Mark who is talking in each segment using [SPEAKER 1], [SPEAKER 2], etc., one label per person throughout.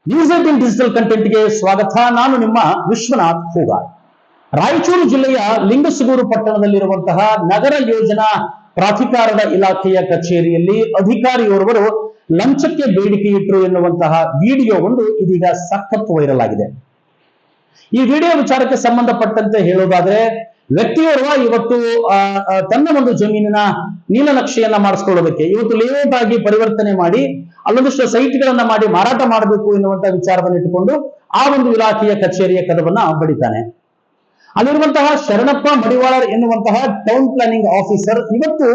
[SPEAKER 1] News 18 digital ಕಂಟೆಂಟ್ಗೆ ಸ್ವಾಗತ. ನಾನು ನಿಮ್ಮ ವಿಶ್ವನಾಥ್ ಹೂಗಾರ್. ರಾಯಚೂರು ಜಿಲ್ಲೆಯ ಲಿಂಗಸಗೂರು ಪಟ್ಟಣದಲ್ಲಿರುವಂತಹ ನಗರ ಯೋಜನಾ ಪ್ರಾಧಿಕಾರದ ಇಲಾಖೆಯ ಕಚೇರಿಯಲ್ಲಿ ಅಧಿಕಾರಿಯೋರ್ವರು ಲಂಚಕ್ಕೆ ಬೇಡಿಕೆ ಇಟ್ಟರು ಎನ್ನುವಂತಹ ವಿಡಿಯೋ ಒಂದು ಇದೀಗ ಸಖತ್ ವೈರಲ್ ಆಗಿದೆ. ಈ ವಿಡಿಯೋ ವಿಚಾರಕ್ಕೆ ಸಂಬಂಧಪಟ್ಟಂತೆ ಹೇಳೋದಾದ್ರೆ, ವ್ಯಕ್ತಿಯೋರ್ವ ಇವತ್ತು ತನ್ನ ಒಂದು ಜಮೀನಿನ ನೀಲನಕ್ಷೆಯನ್ನ ಮಾಡಿಸ್ಕೊಳ್ಳೋದಕ್ಕೆ ಇವತ್ತು ಲೇಔಟ್ ಆಗಿ ಪರಿವರ್ತನೆ ಮಾಡಿ ಅಲ್ಲೊಂದಷ್ಟು ಸೈಟ್ಗಳನ್ನ ಮಾಡಿ ಮಾರಾಟ ಮಾಡಬೇಕು ಎನ್ನುವಂತಹ ವಿಚಾರವನ್ನು ಇಟ್ಟುಕೊಂಡು ಆ ಒಂದು ಇಲಾಖೆಯ ಕಚೇರಿಯ ಕದವನ್ನ ಬಡಿತಾನೆ. ಅಲ್ಲಿರುವಂತಹ ಶರಣಪ್ಪ ಮಡಿವಾಳರ್ ಎನ್ನುವಂತಹ ಟೌನ್ ಪ್ಲಾನಿಂಗ್ ಆಫೀಸರ್ ಇವತ್ತು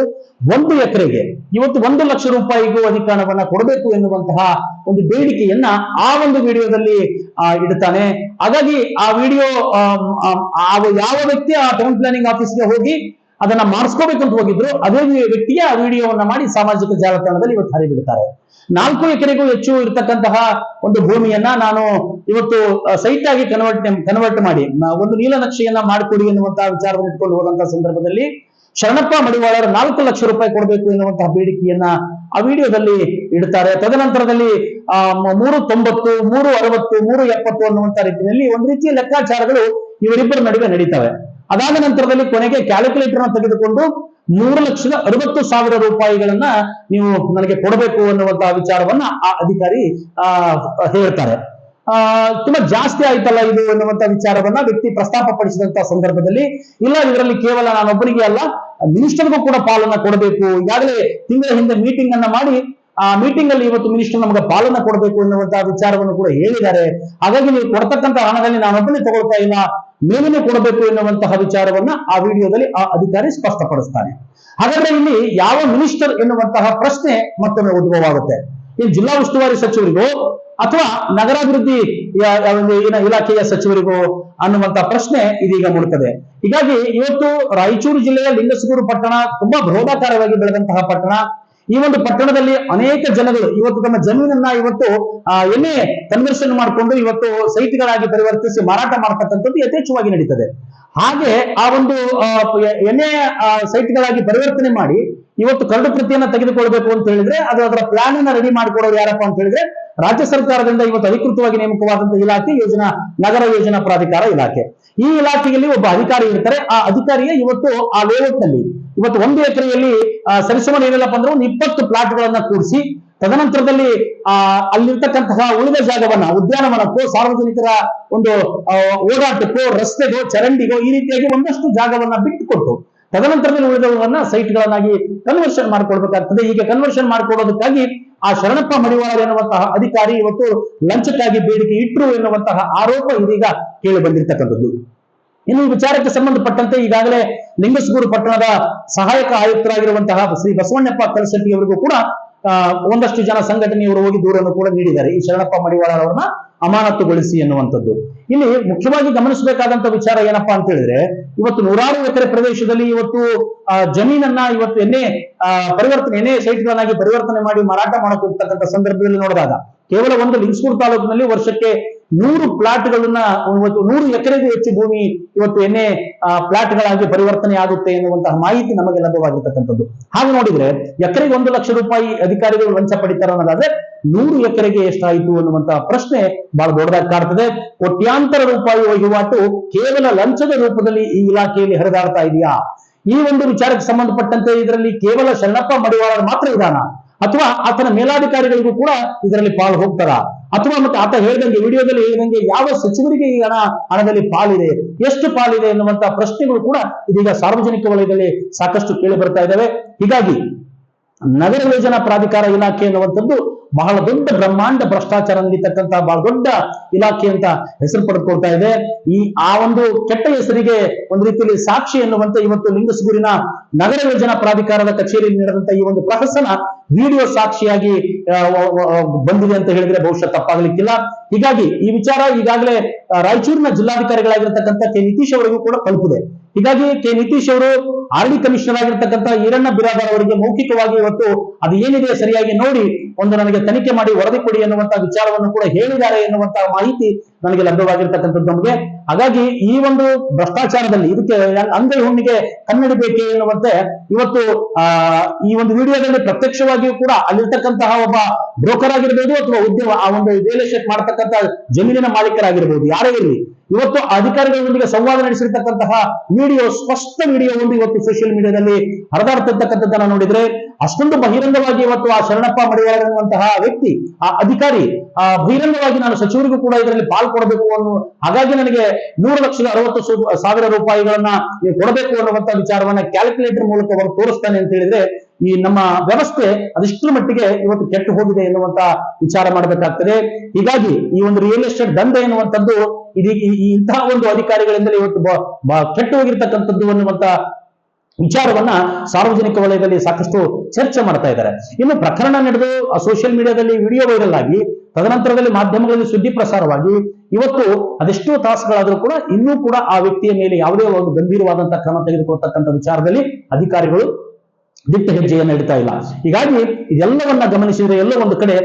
[SPEAKER 1] 1 ಎಕರೆಗೆ ಇವತ್ತು 1 ಲಕ್ಷ ರೂಪಾಯಿಗೂ ಅಧಿಕ ಹಣವನ್ನ ಕೊಡಬೇಕು ಎನ್ನುವಂತಹ ಒಂದು ಬೇಡಿಕೆಯನ್ನ ಆ ಒಂದು ವಿಡಿಯೋದಲ್ಲಿ ಇಡ್ತಾನೆ. ಹಾಗಾಗಿ ಆ ವಿಡಿಯೋ ಯಾವ ವ್ಯಕ್ತಿ ಆ ಟೌನ್ ಪ್ಲಾನಿಂಗ್ ಆಫೀಸ್ಗೆ ಹೋಗಿ ಅದನ್ನ ಮಾಡಿಸ್ಕೋಬೇಕಂತ ಹೋಗಿದ್ರು ಅದೇ ವ್ಯಕ್ತಿಗೆ ಆ ವಿಡಿಯೋವನ್ನ ಮಾಡಿ ಸಾಮಾಜಿಕ ಜಾಲತಾಣದಲ್ಲಿ ಇವತ್ತು ಹರಿಬಿಡ್ತಾರೆ. 4 ಎಕರೆಗೂ ಹೆಚ್ಚು ಇರತಕ್ಕಂತಹ ಒಂದು ಭೂಮಿಯನ್ನ ನಾನು ಇವತ್ತು ಸೈಟ್ ಆಗಿ ಕನ್ವರ್ಟ್ ಮಾಡಿ ಒಂದು ನೀಲನಕ್ಷೆಯನ್ನ ಮಾಡಿಕೊಡಿ ಎನ್ನುವಂತಹ ವಿಚಾರವನ್ನು ಇಟ್ಕೊಂಡು ಹೋದಂತಹ ಸಂದರ್ಭದಲ್ಲಿ ಶರಣಪ್ಪ ಮಡಿವಾಳರ್ 4 ಲಕ್ಷ ರೂಪಾಯಿ ಕೊಡಬೇಕು ಎನ್ನುವಂತಹ ಬೇಡಿಕೆಯನ್ನ ಆ ವಿಡಿಯೋದಲ್ಲಿ ಇಡ್ತಾರೆ. ತದನಂತರದಲ್ಲಿ 390, 360, 370 ಅನ್ನುವಂತಹ ರೀತಿಯಲ್ಲಿ ಒಂದು ರೀತಿಯ ಲೆಕ್ಕಾಚಾರಗಳು ಇವರಿಬ್ಬರ ನಡುವೆ ನಡೀತವೆ. ಅದಾದ ನಂತರದಲ್ಲಿ ಕೊನೆಗೆ ಕ್ಯಾಲ್ಕುಲೇಟರ್ ಅನ್ನು ತೆಗೆದುಕೊಂಡು 3,60,000 ರೂಪಾಯಿಗಳನ್ನ ನೀವು ನನಗೆ ಕೊಡಬೇಕು ಅನ್ನುವಂತಹ ವಿಚಾರವನ್ನ ಆ ಅಧಿಕಾರಿ ಹೇಳ್ತಾರೆ. ತುಂಬಾ ಜಾಸ್ತಿ ಆಯ್ತಲ್ಲ ಇದು ಎನ್ನುವಂತ ವಿಚಾರವನ್ನ ವ್ಯಕ್ತಿ ಪ್ರಸ್ತಾಪ ಪಡಿಸಿದಂತಹ ಸಂದರ್ಭದಲ್ಲಿ, ಇಲ್ಲ ಇದರಲ್ಲಿ ಕೇವಲ ನಾನೊಬ್ಬರಿಗೆ ಅಲ್ಲ ಮಿನಿಸ್ಟರ್ಗೂ ಕೂಡ ಪಾಲನ್ನ ಕೊಡಬೇಕು, ಈಗಾಗಲೇ ತಿಂಗಳ ಹಿಂದೆ ಮೀಟಿಂಗ್ ಅನ್ನ ಮಾಡಿ ಆ ಮೀಟಿಂಗ್ ಅಲ್ಲಿ ಇವತ್ತು ಮಿನಿಸ್ಟರ್ ನಮಗೆ ಪಾಲನ್ನ ಕೊಡಬೇಕು ಎನ್ನುವಂತಹ ವಿಚಾರವನ್ನು ಕೂಡ ಹೇಳಿದ್ದಾರೆ. ಹಾಗಾಗಿ ನೀವು ಕೊಡ್ತಕ್ಕಂಥ ಹಣದಲ್ಲಿ ನಾನೊಬ್ಬನೇ ತಗೊಳ್ತಾ ಇಲ್ಲ, ಮೇಲೇನೆ ಕೊಡಬೇಕು ಎನ್ನುವಂತಹ ವಿಚಾರವನ್ನ ಆ ವಿಡಿಯೋದಲ್ಲಿ ಆ ಅಧಿಕಾರಿ ಸ್ಪಷ್ಟಪಡಿಸ್ತಾನೆ. ಹಾಗಾದ್ರೆ ಇಲ್ಲಿ ಯಾವ ಮಿನಿಸ್ಟರ್ ಎನ್ನುವಂತಹ ಪ್ರಶ್ನೆ ಮತ್ತೊಮ್ಮೆ ಉದ್ಭವವಾಗುತ್ತೆ. ಈ ಜಿಲ್ಲಾ ಉಸ್ತುವಾರಿ ಸಚಿವರಿಗೋ ಅಥವಾ ನಗರಾಭಿವೃದ್ಧಿ ಇಲಾಖೆಯ ಸಚಿವರಿಗೋ ಅನ್ನುವಂತಹ ಪ್ರಶ್ನೆ ಇದೀಗ ಮೂಡುತ್ತದೆ. ಹೀಗಾಗಿ ಇವತ್ತು ರಾಯಚೂರು ಜಿಲ್ಲೆಯ ಲಿಂಗಸಗೂರು ಪಟ್ಟಣ ತುಂಬಾ ಬೃಹದಾಕಾರವಾಗಿ ಬೆಳೆದಂತಹ ಪಟ್ಟಣ. ಈ ಒಂದು ಪಟ್ಟಣದಲ್ಲಿ ಅನೇಕ ಜನಗಳು ಇವತ್ತು ತಮ್ಮ ಜಮೀನನ್ನ ಇವತ್ತು ಎಣ್ಣೆ ಕನ್ವರ್ಷನ್ ಮಾಡಿಕೊಂಡು ಇವತ್ತು ಸೈಟ್ಗಳಾಗಿ ಪರಿವರ್ತಿಸಿ ಮಾರಾಟ ಮಾಡತಕ್ಕಂಥದ್ದು ಯಥೇಚ್ಛವಾಗಿ ನಡೀತದೆ. ಹಾಗೆ ಆ ಒಂದು ಎಣ್ಣೆ ಸೈಟ್ಗಳಾಗಿ ಪರಿವರ್ತನೆ ಮಾಡಿ ಇವತ್ತು ಕರಡು ಪ್ರತಿಯನ್ನ ತೆಗೆದುಕೊಳ್ಬೇಕು ಅಂತ ಹೇಳಿದ್ರೆ ಅದರ ಪ್ಲಾನ್ ಅನ್ನ ರೆಡಿ ಮಾಡಿಕೊಡೋರು ಯಾರಪ್ಪ ಅಂತ ಹೇಳಿದ್ರೆ ರಾಜ್ಯ ಸರ್ಕಾರದಿಂದ ಇವತ್ತು ಅಧಿಕೃತವಾಗಿ ನೇಮಕವಾದಂತಹ ಇಲಾಖೆ ನಗರ ಯೋಜನಾ ಪ್ರಾಧಿಕಾರ ಇಲಾಖೆ. ಈ ಇಲಾಖೆಯಲ್ಲಿ ಒಬ್ಬ ಅಧಿಕಾರಿ ಇರ್ತಾರೆ. ಆ ಅಧಿಕಾರಿಯ ಇವತ್ತು ಆ ಲೇಔಟ್ ನಲ್ಲಿ ಇವತ್ತು 1 ಎಕರೆಯಲ್ಲಿ ಸರಿಸುಮಾರು ಏನಿಲ್ಲಪ್ಪ ಅಂದ್ರೆ 20 ಪ್ಲಾಟ್ಗಳನ್ನ ಕೂಡಿಸಿ ತದನಂತರದಲ್ಲಿ ಅಲ್ಲಿರ್ತಕ್ಕಂತಹ ಉಳಿದ ಜಾಗವನ್ನ ಉದ್ಯಾನವನಕ್ಕೋ ಸಾರ್ವಜನಿಕರ ಒಂದು ಓಡಾಟಕ್ಕೋ ರಸ್ತೆಗೋ ಚರಂಡಿಗೋ ಈ ರೀತಿಯಾಗಿ ಒಂದಷ್ಟು ಜಾಗವನ್ನ ಬಿಟ್ಟುಕೊಟ್ಟು ತದನಂತರದಲ್ಲಿ ಉಳಿದವನ್ನ ಸೈಟ್ಗಳನ್ನಾಗಿ ಕನ್ವರ್ಷನ್ ಮಾಡ್ಕೊಳ್ಬೇಕಾಗ್ತದೆ. ಹೀಗೆ ಕನ್ವರ್ಷನ್ ಮಾಡ್ಕೊಳ್ಳೋದಕ್ಕಾಗಿ ಆ ಶರಣಪ್ಪ ಮಡಿವಾಳರ್ ಎನ್ನುವಂತಹ ಅಧಿಕಾರಿ ಇವತ್ತು ಲಂಚಕ್ಕಾಗಿ ಬೇಡಿಕೆ ಇಟ್ಟರು ಎನ್ನುವಂತಹ ಆರೋಪ ಇದೀಗ ಕೇಳಿ ಬಂದಿರತಕ್ಕಂಥದ್ದು. ಇನ್ನು ಈ ವಿಚಾರಕ್ಕೆ ಸಂಬಂಧಪಟ್ಟಂತೆ ಈಗಾಗಲೇ ಲಿಂಗಸಗೂರು ಪಟ್ಟಣದ ಸಹಾಯಕ ಆಯುಕ್ತರಾಗಿರುವಂತಹ ಶ್ರೀ ಬಸವಣ್ಣಪ್ಪ ಕಲಶೆಟ್ಟಿ ಅವರಿಗೂ ಕೂಡ ಒಂದಷ್ಟು ಜನ ಸಂಘಟನೆಯವರು ಹೋಗಿ ದೂರನ್ನು ಕೂಡ ನೀಡಿದ್ದಾರೆ ಈ ಶರಣಪ್ಪ ಮಡಿವಾಳರ್ ಅವರನ್ನ ಅಮಾನತುಗೊಳಿಸಿ ಎನ್ನುವಂಥದ್ದು. ಇಲ್ಲಿ ಮುಖ್ಯವಾಗಿ ಗಮನಿಸಬೇಕಾದಂತ ವಿಚಾರ ಏನಪ್ಪಾ ಅಂತ ಹೇಳಿದ್ರೆ, ಇವತ್ತು 100 ಎಕರೆ ಪ್ರದೇಶದಲ್ಲಿ ಇವತ್ತು ಜಮೀನನ್ನ ಇವತ್ತು ಎಣ್ಣೆ ಸೈಟ್ಗಳನ್ನಾಗಿ ಪರಿವರ್ತನೆ ಮಾಡಿ ಮಾರಾಟ ಮಾಡಕ್ ಹೋಗ್ತಕ್ಕಂಥ ಸಂದರ್ಭದಲ್ಲಿ ನೋಡಿದಾಗ ಕೇವಲ ಒಂದು ಲಿಂಗಸಗೂರು ತಾಲೂಕಿನಲ್ಲಿ ವರ್ಷಕ್ಕೆ 100 ಪ್ಲಾಟ್ಗಳನ್ನ ಇವತ್ತು 100 ಎಕರೆಗೂ ಹೆಚ್ಚು ಭೂಮಿ ಇವತ್ತು ಎಣ್ಣೆ ಪ್ಲಾಟ್ಗಳಾಗಿ ಪರಿವರ್ತನೆ ಆಗುತ್ತೆ ಎನ್ನುವಂತಹ ಮಾಹಿತಿ ನಮಗೆ ಲಭ್ಯವಾಗಿರ್ತಕ್ಕಂಥದ್ದು. ಹಾಗೆ ನೋಡಿದ್ರೆ ಎಕರೆಗೆ 1 ಲಕ್ಷ ರೂಪಾಯಿ ಅಧಿಕಾರಿಗಳು ಲಂಚ ಪಡಿತಾರೆ ಅನ್ನೋದಾದ್ರೆ 100 ಎಕರೆಗೆ ಎಷ್ಟಾಯಿತು ಅನ್ನುವಂತಹ ಪ್ರಶ್ನೆ ಬಹಳ ದೊಡ್ಡದಾಗಿ ಕಾಡ್ತದೆ. ಕೋಟ್ಯಾಂತರ ರೂಪಾಯಿ ವಹಿವಾಟು ಕೇವಲ ಲಂಚದ ರೂಪದಲ್ಲಿ ಈ ಇಲಾಖೆಯಲ್ಲಿ ಹರಿದಾಡ್ತಾ ಇದೆಯಾ? ಈ ಒಂದು ವಿಚಾರಕ್ಕೆ ಸಂಬಂಧಪಟ್ಟಂತೆ ಇದರಲ್ಲಿ ಕೇವಲ ಶರಣಪ್ಪ ಮಡಿವಾಳರ್ ಮಾತ್ರ ಇದಾನ ಅಥವಾ ಆತನ ಮೇಲಾಧಿಕಾರಿಗಳಿಗೂ ಕೂಡ ಇದರಲ್ಲಿ ಪಾಲು ಹೋಗ್ತಾರ? ಅಥವಾ ಮತ್ತೆ ಆತ ಹೇಳಿದಂಗೆ ವಿಡಿಯೋದಲ್ಲಿ ಹೇಳಿದಂಗೆ ಯಾವ ಸಚಿವರಿಗೆ ಈ ಹಣದಲ್ಲಿ ಪಾಲಿದೆ, ಎಷ್ಟು ಪಾಲಿದೆ ಎನ್ನುವಂತಹ ಪ್ರಶ್ನೆಗಳು ಕೂಡ ಇದೀಗ ಸಾರ್ವಜನಿಕ ವಲಯದಲ್ಲಿ ಸಾಕಷ್ಟು ಕೇಳಿ ಬರ್ತಾ ಇದ್ದಾವೆ. ಹೀಗಾಗಿ ನಗರ ಯೋಜನಾ ಪ್ರಾಧಿಕಾರ ಇಲಾಖೆ ಎನ್ನುವಂಥದ್ದು ಬಹಳ ದೊಡ್ಡ ಬ್ರಹ್ಮಾಂಡ ಭ್ರಷ್ಟಾಚಾರ ನಡೀತಕ್ಕಂತಹ ಬಹಳ ದೊಡ್ಡ ಇಲಾಖೆ ಅಂತ ಹೆಸರು ಪಡೆದುಕೊಳ್ತಾ ಇದೆ. ಆ ಒಂದು ಕೆಟ್ಟ ಹೆಸರಿಗೆ ಒಂದು ರೀತಿಯಲ್ಲಿ ಸಾಕ್ಷಿ ಎನ್ನುವಂತೆ ಇವತ್ತು ಲಿಂಗಸಗೂರಿನ ನಗರ ಯೋಜನಾ ಪ್ರಾಧಿಕಾರದ ಕಚೇರಿಯಲ್ಲಿ ನಡೆದಂತ ಈ ಒಂದು ಪ್ರಹಸನ ವಿಡಿಯೋ ಸಾಕ್ಷಿಯಾಗಿ ಬಂದಿದೆ ಅಂತ ಹೇಳಿದ್ರೆ ಬಹುಶಃ ತಪ್ಪಾಗಲಿಕ್ಕಿಲ್ಲ. ಹೀಗಾಗಿ ಈ ವಿಚಾರ ಈಗಾಗಲೇ ರಾಯಚೂರಿನ ಜಿಲ್ಲಾಧಿಕಾರಿಗಳಾಗಿರ್ತಕ್ಕಂಥ ಕೆ ನಿತೀಶ್ ಅವರಿಗೂ ಕೂಡ ತಲುಪಿದೆ. ಹೀಗಾಗಿ ಕೆ ನಿತೀಶ್ ಅವರು RD ಕಮಿಷನರ್ ಆಗಿರ್ತಕ್ಕಂಥ ಈರಣ್ಣ ಬಿರಾದಾರ್ ಅವರಿಗೆ ಮೌಖಿಕವಾಗಿ ಇವತ್ತು ಅದು ಏನಿದೆ ಸರಿಯಾಗಿ ನೋಡಿ ಒಂದು ನನಗೆ ತನಿಖೆ ಮಾಡಿ ವರದಿ ಕೊಡಿ ಎನ್ನುವಂತಹ ವಿಚಾರವನ್ನು ಕೂಡ ಹೇಳಿದ್ದಾರೆ ಎನ್ನುವಂತಹ ಮಾಹಿತಿ ನನಗೆ ಲಭ್ಯವಾಗಿರ್ತಕ್ಕಂಥದ್ದು ನಮಗೆ. ಹಾಗಾಗಿ ಈ ಒಂದು ಭ್ರಷ್ಟಾಚಾರದಲ್ಲಿ ಇದಕ್ಕೆ ಅಂಗೈ ಹುಣ್ಣಿಗೆ ಕನ್ನಡಿ ಬೇಕೆ ಎನ್ನುವಂತೆ ಇವತ್ತು ಈ ಒಂದು ವಿಡಿಯೋದಲ್ಲಿ ಪ್ರತ್ಯಕ್ಷವಾಗಿಯೂ ಕೂಡ ಅಲ್ಲಿರ್ತಕ್ಕಂತಹ ಒಬ್ಬ ಬ್ರೋಕರ್ ಆಗಿರ್ಬೋದು ಅಥವಾ ಉದ್ಯಮ ಆ ಒಂದು ರಿಯಲ್ ಎಸ್ಟೇಟ್ ಮಾಡತಕ್ಕಂತ ಜಮೀನಿನ ಮಾಲೀಕರಾಗಿರ್ಬೋದು, ಯಾರೇ ಇರಲಿ, ಇವತ್ತು ಅಧಿಕಾರಿಗಳೊಂದಿಗೆ ಸಂವಾದ ನಡೆಸಿರ್ತಕ್ಕಂತಹ ವಿಡಿಯೋ, ಸ್ಪಷ್ಟ ವಿಡಿಯೋ ಒಂದು ಇವತ್ತು ಸೋಷಿಯಲ್ ಮೀಡಿಯಾದಲ್ಲಿ ಹರಿದಾಡ್ತಿರ್ತಕ್ಕಂಥದ್ದನ್ನ ನೋಡಿದ್ರೆ ಅಷ್ಟೊಂದು ಬಹಿರಂಗವಾಗಿ ಇವತ್ತು ಆ ಶರಣಪ್ಪ ಮಡಿವಾಳ ಎನ್ನುವಂತಹ ವ್ಯಕ್ತಿ, ಆ ಅಧಿಕಾರಿ ಬಹಿರಂಗವಾಗಿ ನಾನು ಸಚಿವರಿಗೂ ಕೂಡ ಇದರಲ್ಲಿ ಪಾಲ್ಕೊಡಬೇಕು ಅನ್ನೋ, ಹಾಗಾಗಿ ನನಗೆ 3,60,000 ರೂಪಾಯಿಗಳನ್ನ ಕೊಡಬೇಕು ಅನ್ನುವಂತ ವಿಚಾರವನ್ನ ಕ್ಯಾಲ್ಕುಲೇಟರ್ ಮೂಲಕ ಅವರು ತೋರಿಸ್ತಾನೆ ಅಂತ ಹೇಳಿದ್ರೆ ಈ ನಮ್ಮ ವ್ಯವಸ್ಥೆ ಅದೆಷ್ಟರ ಮಟ್ಟಿಗೆ ಇವತ್ತು ಕೆಟ್ಟು ಹೋಗಿದೆ ಎನ್ನುವಂತ ವಿಚಾರ ಮಾಡಬೇಕಾಗ್ತದೆ. ಹೀಗಾಗಿ ಈ ಒಂದು ರಿಯಲ್ ಎಸ್ಟೇಟ್ ದಂಧೆ ಎನ್ನುವಂಥದ್ದು ಇದೀಗ ಇಂತಹ ಒಂದು ಅಧಿಕಾರಿಗಳಿಂದಲೇ ಇವತ್ತು ಕೆಟ್ಟು ಹೋಗಿರ್ತಕ್ಕಂಥದ್ದು ಅನ್ನುವಂತ ವಿಚಾರವನ್ನ ಸಾರ್ವಜನಿಕ ವಲಯದಲ್ಲಿ ಸಾಕಷ್ಟು ಚರ್ಚೆ ಮಾಡ್ತಾ ಇದ್ದಾರೆ. ಇನ್ನು ಪ್ರಕರಣ ನಡೆದು ಸೋಷಿಯಲ್ ಮೀಡಿಯಾದಲ್ಲಿ ವಿಡಿಯೋ ವೈರಲ್ ಆಗಿ ತದನಂತರದಲ್ಲಿ ಮಾಧ್ಯಮಗಳಲ್ಲಿ ಸುದ್ದಿ ಪ್ರಸಾರವಾಗಿ ಇವತ್ತು ಅದೆಷ್ಟೋ ತಾಸುಗಳಾದರೂ ಕೂಡ ಇನ್ನೂ ಕೂಡ ಆ ವ್ಯಕ್ತಿಯ ಮೇಲೆ ಯಾವುದೇ ಒಂದು ಗಂಭೀರವಾದಂತಹ ಕ್ರಮ ತೆಗೆದುಕೊಳ್ಳತಕ್ಕಂಥ ವಿಚಾರದಲ್ಲಿ ಅಧಿಕಾರಿಗಳು ದಿಟ್ಟ ಹೆಜ್ಜೆಯನ್ನು ಇಡ್ತಾ ಇಲ್ಲ. ಹೀಗಾಗಿ ಇದೆಲ್ಲವನ್ನ ಗಮನಿಸಿದ್ರೆ ಎಲ್ಲೋ ಒಂದು ಕಡೆ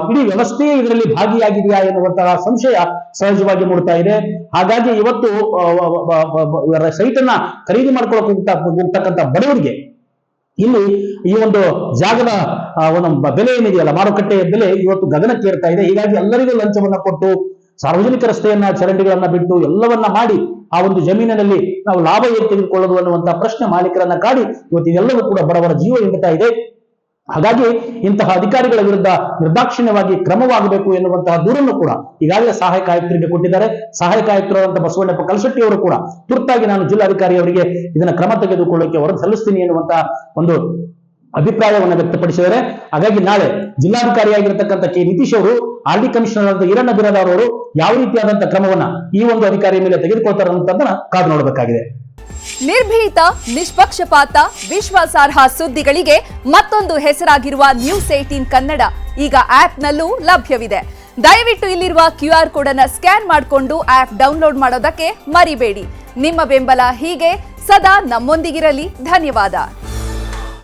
[SPEAKER 1] ಇಡೀ ವ್ಯವಸ್ಥೆಯೇ ಇದರಲ್ಲಿ ಭಾಗಿಯಾಗಿದೆಯಾ ಎನ್ನುವಂತಹ ಸಂಶಯ ಸಹಜವಾಗಿ ಮೂಡ್ತಾ ಇದೆ. ಹಾಗಾಗಿ ಇವತ್ತು ಸೈಟ್ ಅನ್ನ ಖರೀದಿ ಮಾಡ್ಕೊಳ್ಳೋಕೆ ಹೋಗ್ತಕ್ಕಂಥ ಬಡವರಿಗೆ ಇಲ್ಲಿ ಈ ಒಂದು ಜಾಗದ ಒಂದು ಬೆಲೆ ಏನಿದೆಯಲ್ಲ, ಮಾರುಕಟ್ಟೆಯ ಬೆಲೆ ಇವತ್ತು ಗಗನಕ್ಕೇರ್ತಾ ಇದೆ. ಹೀಗಾಗಿ ಎಲ್ಲರಿಗೂ ಲಂಚವನ್ನ ಕೊಟ್ಟು ಸಾರ್ವಜನಿಕ ರಸ್ತೆಯನ್ನ, ಚರಂಡಿಗಳನ್ನ ಬಿಟ್ಟು ಎಲ್ಲವನ್ನ ಮಾಡಿ ಆ ಒಂದು ಜಮೀನಿನಲ್ಲಿ ನಾವು ಲಾಭ ಹೇಗೆ ತೆಗೆದುಕೊಳ್ಳೋದು ಅನ್ನುವಂತಹ ಪ್ರಶ್ನೆ ಮಾಲೀಕರನ್ನ ಕಾಡಿ ಇವತ್ತು ಇದೆಲ್ಲವೂ ಕೂಡ ಬಡವರ ಜೀವ ಹಿಂಡ್ತಾ ಇದೆ. ಹಾಗಾಗಿ ಇಂತಹ ಅಧಿಕಾರಿಗಳ ವಿರುದ್ಧ ನಿರ್ದಾಕ್ಷಿಣ್ಯವಾಗಿ ಕ್ರಮವಾಗಬೇಕು ಎನ್ನುವಂತಹ ದೂರನ್ನು ಕೂಡ ಈಗಾಗಲೇ ಸಹಾಯಕ ಆಯುಕ್ತರಿಗೆ ಕೊಟ್ಟಿದ್ದಾರೆ. ಸಹಾಯಕ ಆಯುಕ್ತರಾದಂತಹ ಬಸವಣ್ಣಪ್ಪ ಕಲಶೆಟ್ಟಿ ಅವರು ಕೂಡ ತುರ್ತಾಗಿ ನಾನು ಜಿಲ್ಲಾಧಿಕಾರಿ ಅವರಿಗೆ ಇದನ್ನ ಕ್ರಮ ತೆಗೆದುಕೊಳ್ಳಕ್ಕೆ ವರದಿ ಸಲ್ಲಿಸ್ತೀನಿ ಎನ್ನುವಂತಹ ಒಂದು ಅಭಿಪ್ರಾಯವನ್ನು ವ್ಯಕ್ತಪಡಿಸಿದ್ದಾರೆ. ಹಾಗಾಗಿ ನಾಳೆ ಜಿಲ್ಲಾಧಿಕಾರಿಯಾಗಿರ್ತಕ್ಕಂಥ ಕೆ ನಿತೀಶ್ ಅವರು ಆರ್ಡಿ ಕಮಿಷನರ್ ಆದ ಈರಣ್ಣ ಬಿರಾದಾರ್ ಅವರು ಯಾವ ರೀತಿಯಾದಂತಹ ಕ್ರಮವನ್ನ ಈ ಒಂದು ಅಧಿಕಾರಿಯ ಮೇಲೆ ತೆಗೆದುಕೊಳ್ತಾರೆ ಅನ್ನೋದನ್ನ ಕಾದು ನೋಡಬೇಕಾಗಿದೆ.
[SPEAKER 2] ನಿರ್ಭೀತ, ನಿಷ್ಪಕ್ಷಪಾತ, ವಿಶ್ವಾಸಾರ್ಹ ಸುದ್ದಿಗಳಿಗೆ ಮತ್ತೊಂದು ಹೆಸರಾಗಿರುವ News18 ಕನ್ನಡ ಈಗ ಆಪ್ನಲ್ಲೂ ಲಭ್ಯವಿದೆ. ದಯವಿಟ್ಟು ಇಲ್ಲಿರುವ QR ಕೋಡ್ ಅನ್ನು ಸ್ಕ್ಯಾನ್ ಮಾಡಿಕೊಂಡು ಆಪ್ ಡೌನ್ಲೋಡ್ ಮಾಡೋದಕ್ಕೆ ಮರಿಬೇಡಿ. ನಿಮ್ಮ ಬೆಂಬಲ ಹೀಗೆ ಸದಾ ನಮ್ಮೊಂದಿಗಿರಲಿ. ಧನ್ಯವಾದ.